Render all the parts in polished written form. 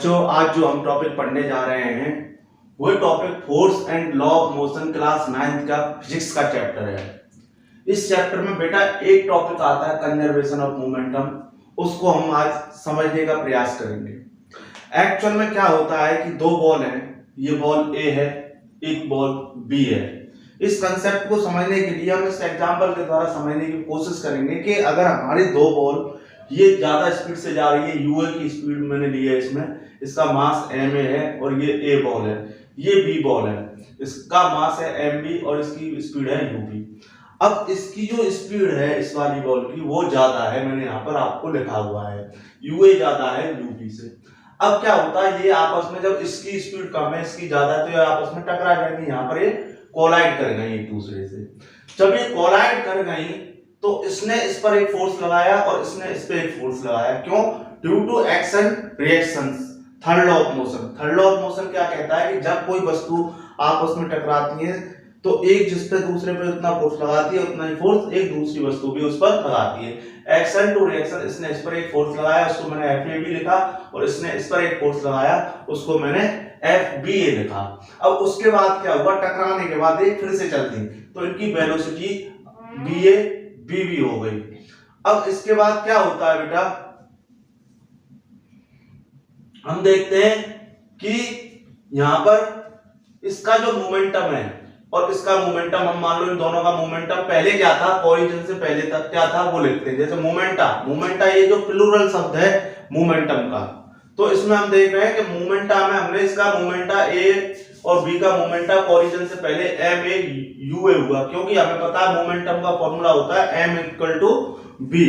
बच्चों आज जो हम टॉपिक पढ़ने जा रहे हैं वो topic force and law of motion class 9th का फिजिक्स का चैप्टर है। इस चैप्टर में बेटा एक टॉपिक आता है कंजर्वेशन ऑफ मोमेंटम, उसको हम आज समझने का प्रयास करेंगे। एक्चुअल में क्या होता है कि दो बॉल हैं, ये बॉल ए है, एक बॉल बी है। इस कंसेप्ट को समझने के लिए हम इस एग्जांपल के द्वारा समझने की कोशिश करेंगे कि अगर हमारी दो बॉल ये ज्यादा स्पीड से जा रही है, यूए की स्पीड मैंने ली है, इसमें इसका मास एम ए है और ये ए बॉल है, ये बी बॉल है, इसका मास है एम बी और इसकी स्पीड है यूबी। अब इसकी जो स्पीड है इस वाली बॉल की वो ज्यादा है, मैंने यहाँ पर आपको लिखा हुआ है यूए ज्यादा है यूबी से। अब क्या होता है, ये आपस में जब इसकी स्पीड कम है इसकी ज्यादा है तो ये आपस में टकरा जाएंगे, यहाँ पर ये कोलाइड कर गई एक दूसरे से। जब ये कोलाइड कर गई तो इसने इस पर एक फोर्स लगाया और इसने इस पे एक फोर्स लगाया। क्यों? Due to action reactions, third law of motion. Third law of motion क्या कहता है कि जब कोई वस्तु आपस में टकराती है तो एक जिस पे दूसरे पे उतना फोर्स लगाती है उतना ही फोर्स एक दूसरी वस्तु भी उस पर लगाती है। एक्शन टू रिएक्शन, इसने इस पर एक फोर्स लगाया उसको मैंने एफ ए बी लिखा और इसने इस पर एक फोर्स लगाया उसको मैंने एफ बी ए लिखा। अब उसके बाद क्या हुआ, टकराने के बाद ये फिर से चलती तो इनकी velocity B A B B हो गई। अब इसके बाद क्या होता है बेटा, हम देखते हैं कि यहां पर इसका जो मोमेंटम है और इसका मोमेंटम, हम मान लो इन दोनों का मोमेंटम पहले क्या था, कोलिजन से पहले तक क्या था वो लिखते हैं। जैसे मोमेंटा ये जो प्लूरल शब्द है मोमेंटम का, तो इसमें हम देख रहे हैं कि मोमेंटा में हमने इसका मोमेंटा ए और बी का मोमेंटा कोलिजन से पहले एम ए यू ए हुआ, क्योंकि हमें पता है मोमेंटम का फॉर्मूला होता है एम इक्वल टू बी।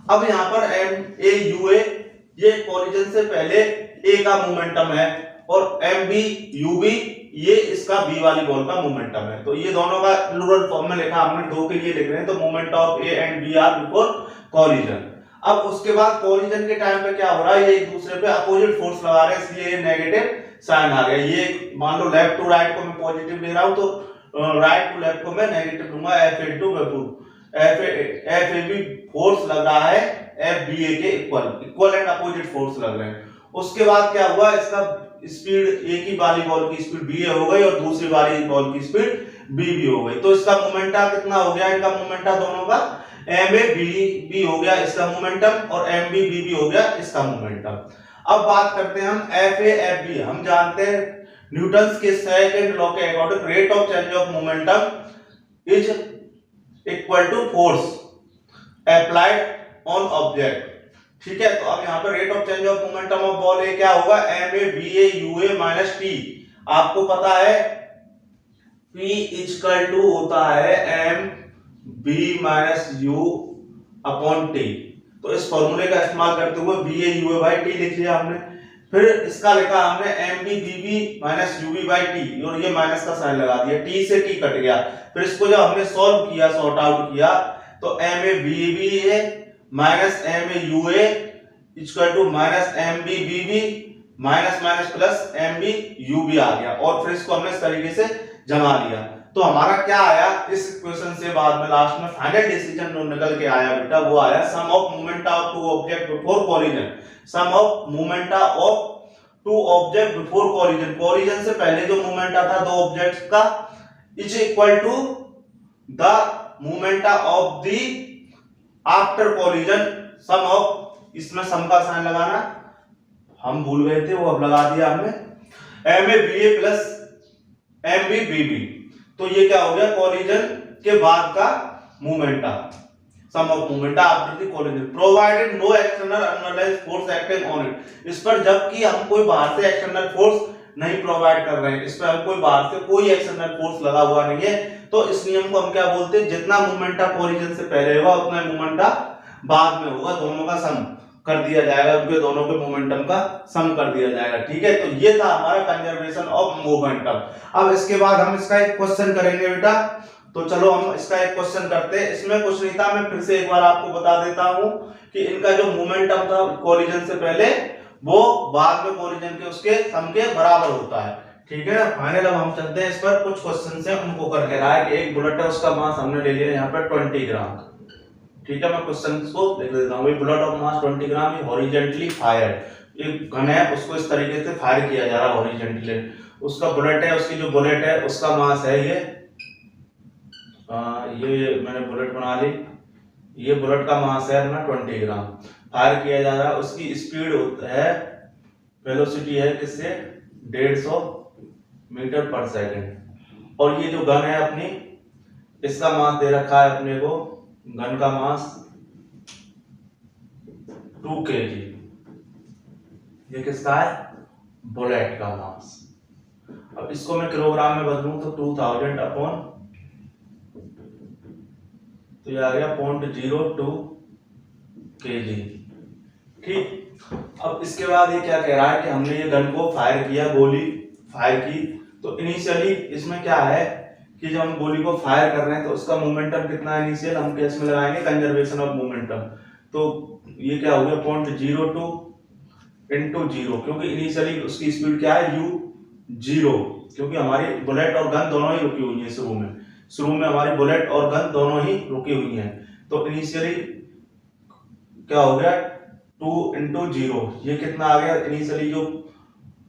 अब यहाँ पर एम ए यू ए ये कोलिजन से पहले ए का मोमेंटम है और एम बी यू बी ये इसका बी वाली बॉल का मोमेंटम है। तो ये दोनों का प्लूरल फॉर्म में लिखा, हमने दो के लिए लिख रहे हैं, तो moment of A and B are before collision. अब उसके बाद कोलिजन के टाइम पे क्या हो रहा है, ये एक दूसरे पे अपोजिट फोर्स लगा रहे हैं, इसलिए ये नेगेटिव साइन आ गया। ये मान लो लेफ्ट टू राइट को मैं पॉजिटिव ले रहा हूं तो राइट टू लेफ्ट को मैं नेगेटिव लूंगा। F A to F A B force लग रहा है एफ बी ए के इक्वल एंड अपोजिट फोर्स लग रहे हैं। उसके बाद क्या हुआ, इसका स्पीड एक ही वाली बॉल की स्पीड बी ए हो गई और दूसरी वाली बॉल की स्पीड बी बी हो गई। तो इसका मोमेंटा कितना हो गया, इनका मोमेंटा दोनों का एम ए बी बी हो गया इसका मोमेंटम और एम बी बी बी हो गया इसका मोमेंटम। अब बात करते हैं हम एफ ए एफ बी। हम जानते हैं न्यूटन्स के सेकंड लॉ के according rate of change of momentum is equal to force applied on object. ठीक है, तो अब यहाँ पर rate of change of momentum of ball A क्या होगा, M A B A U A minus T. आपको पता है P इक्वल टू होता है M B minus U upon T. तो इस फॉर्मूले का इस्तेमाल करते हुए B A U A by T लिख लिया हमने। फिर इसका लिखा हमने M B B B minus U B by T और ये माइनस का साइन लगा दिया, टी से टी कट गया। फिर इसको जब हमने सॉल्व किया, सॉर्ट आउट किया, तो M A B B A minus M A U A equal to minus M B B B minus minus plus M B U B आ गया और फिर इसको हमने इस तरीके से जमा लिया। तो हमारा क्या आया इस इक्वेशन से बाद में लास्ट में फाइनल डिसीजन जो निकल के आया बेटा वो आया sum of momenta of two object before collision. Sum of momenta of two object before collision, collision से पहले जो मोमेंटा था दो ऑब्जेक्ट्स का is equal to the momenta of the after collision sum of, इसमें सम का sign लगाना हम भूल गए थे वो अब लगा दिया हमने, M A B A plus M B B B. तो ये क्या हो गया, कोलिजन के बाद का momenta, sum of momenta after the collision provided no external unbalanced force acting on it. इस पर जबकि हम कोई बाहर से एक्सटर्नल फोर्स नहीं प्रोवाइड कर रहे हैं, इस पर हम कोई बाहर से कोई एक्सटर्नल फोर्स लगा हुआ नहीं है, तो इस नियम को हम क्या बोलते हैं, जितना मोमेंटा कोलिजन से पहले होगा उतना मोमेंटा बाद में होगा, दोनों का सम कर दिया जाएगा, उनके दोनों के मोमेंटम का सम कर दिया जाएगा। ठीक है, तो ये था हमारा कंजर्वेशन ऑफ मोमेंटम। अब इसके बाद हम इसका एक क्वेश्चन करेंगे बेटा, तो चलो हम इसका एक क्वेश्चन करते हैं। इसमें कुछ नहीं था, मैं फिर से एक बार आपको बता देता हूं कि इनका जो मोमेंटम था कोलिजन से पहले वो बाद में कोलिजन के उसके सम के बराबर होता है। ठीक है ना, फाइनल अब हम चलते हैं इस पर कुछ क्वेश्चन है उनको करके रहा है कि एक बुलेट है उसका मास हमने ले लिया यहाँ पर 20 ग्राम। ठीक है, मैं क्वेश्चन को लिख देता हूँ। Bullet of mass 20 gram horizontally fired एक गन है उसको इस तरीके से फायर किया जा रहा है हॉरिजॉन्टली, उसका बुलेट है, उसकी जो बुलेट है उसका मास है ये मैंने बुलेट बना ली, ये बुलेट का मास है अपना 20 ग्राम, फायर किया जा रहा है, उसकी स्पीड है, वेलोसिटी है किससे 150 मीटर पर सेकंड। और ये जो गन है अपनी, इसका मास दे रखा है अपने को, गन का मास 2 kg, ये किसका है बुलेट का मास। अब इसको मैं किलोग्राम में बदलूं तो 2000 अपॉन, तो ये आ गया 0.02 kg। ठीक, अब इसके बाद ये क्या कह रहा है कि हमने ये गन को फायर किया, गोली फायर की, तो इनिशियली इसमें क्या है कि जब हम गोली को फायर कर रहे हैं तो उसका मोमेंटम कितना है इनिशियल, हम केस में लगाएंगे कंजर्वेशन ऑफ मोमेंटम। तो ये क्या हो गया 0.02 इंटू 0, क्योंकि इनिशियली उसकी स्पीड क्या है u0, क्योंकि हमारी बुलेट और गन दोनों ही रुकी हुई है शुरू में हमारी बुलेट और गन दोनों ही रुकी हुई हैं। तो इनिशियली क्या हो गया 2 इंटू 0, ये कितना आ गया इनिशियली, जो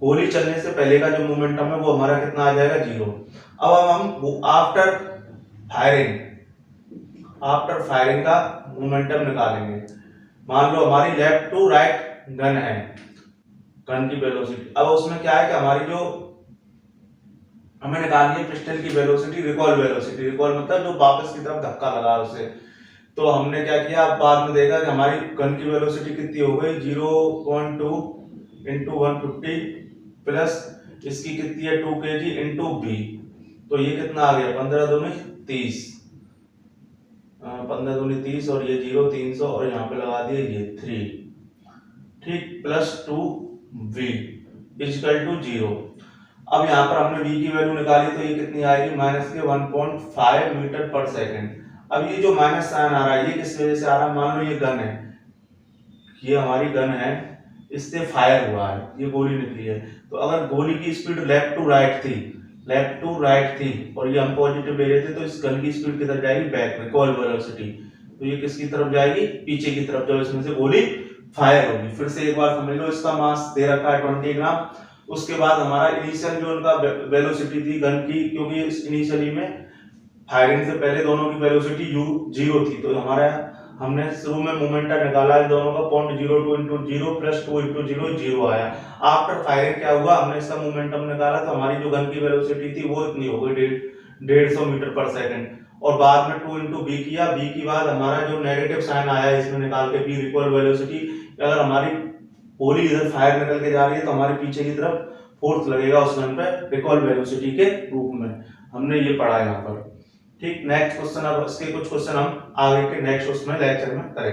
गोली चलने से पहले का जो मोमेंटम है वो हमारा कितना आ जाएगा 0। अब हम आफ्टर फायरिंग का मोमेंटम निकालेंगे। मान लो हमारी लेफ्ट टू राइट गन है, गन की वेलोसिटी, अब उसमें क्या है कि हमारी जो हमें निकालनी है पिस्टल की वेलोसिटी, रिकॉल वेलोसिटी, रिकॉल मतलब जो वापस की तरफ धक्का लगा उसे। तो हमने क्या किया, अब बाद में देखा कि हमारी गन की वेलोसिटी कितनी हो गई 0.2 इंटू 150 प्लस इसकी कितनी है 2 kg इंटू b, तो ये कितना आ गया 15 दूनी 30, 15 दूनी 30 और ये 0 300 और यहाँ पे लगा दिए ये 3, ठीक, प्लस 2v इक्वल टू 0। अब यहाँ पर हमने v की वैल्यू निकाली तो ये कितनी आएगी माइनस के 1.5 मीटर पर सेकंड। अब ये जो माइनस साइन आ रहा है ये किस वजह से आ रहा है, मान लो ये गन है, ये हमारी गन है, इससे फायर हुआ है, ये गोली निकली है, तो अगर गोली की स्पीड लेफ्ट टू राइट थी और ये हम पॉजिटिव ले रहे थे, तो इस गन की स्पीड किधर जाएगी बैक में, रिकॉल वेलोसिटी, तो ये किसकी तरफ जाएगी पीछे की तरफ, जब इसमें से गोली फायर होगी। फिर से एक बार समझ लो, इसका मास दे रखा है 20 ग्राम, उसके बाद हमारा इनिशियल जो उनका वेलोसिटी थी गन की, क्योंकि इनिशियली में फायरिंग से पहले दोनों की वेलोसिटी u0 थी, तो हमारा हमने शुरू में मोमेंटम निकाला है दोनों का 0.02 इंटू 0 प्लस 2 इंटू 0 0 आया। आफ्टर फायरिंग क्या हुआ, हमने इसका मोमेंटम निकाला तो हमारी जो गन की वेलोसिटी थी वो इतनी हो गई 150 मीटर पर सेकंड, और बाद में 2 इंटू बी किया, बी की बाद हमारा जो नेगेटिव साइन आया इसमें निकाल के बी रिकॉल वेलोसिटी, अगर हमारी गोली इधर फायर निकल के जा रही है तो हमारे पीछे की तरफ फोर्स लगेगा उस गन पे रिकॉल वेलोसिटी के रूप में, हमने ये पढ़ा यहाँ पर। ठीक, नेक्स्ट क्वेश्चन, अब इसके कुछ क्वेश्चन हम आगे के नेक्स्ट उसमें लेक्चर में करेंगे।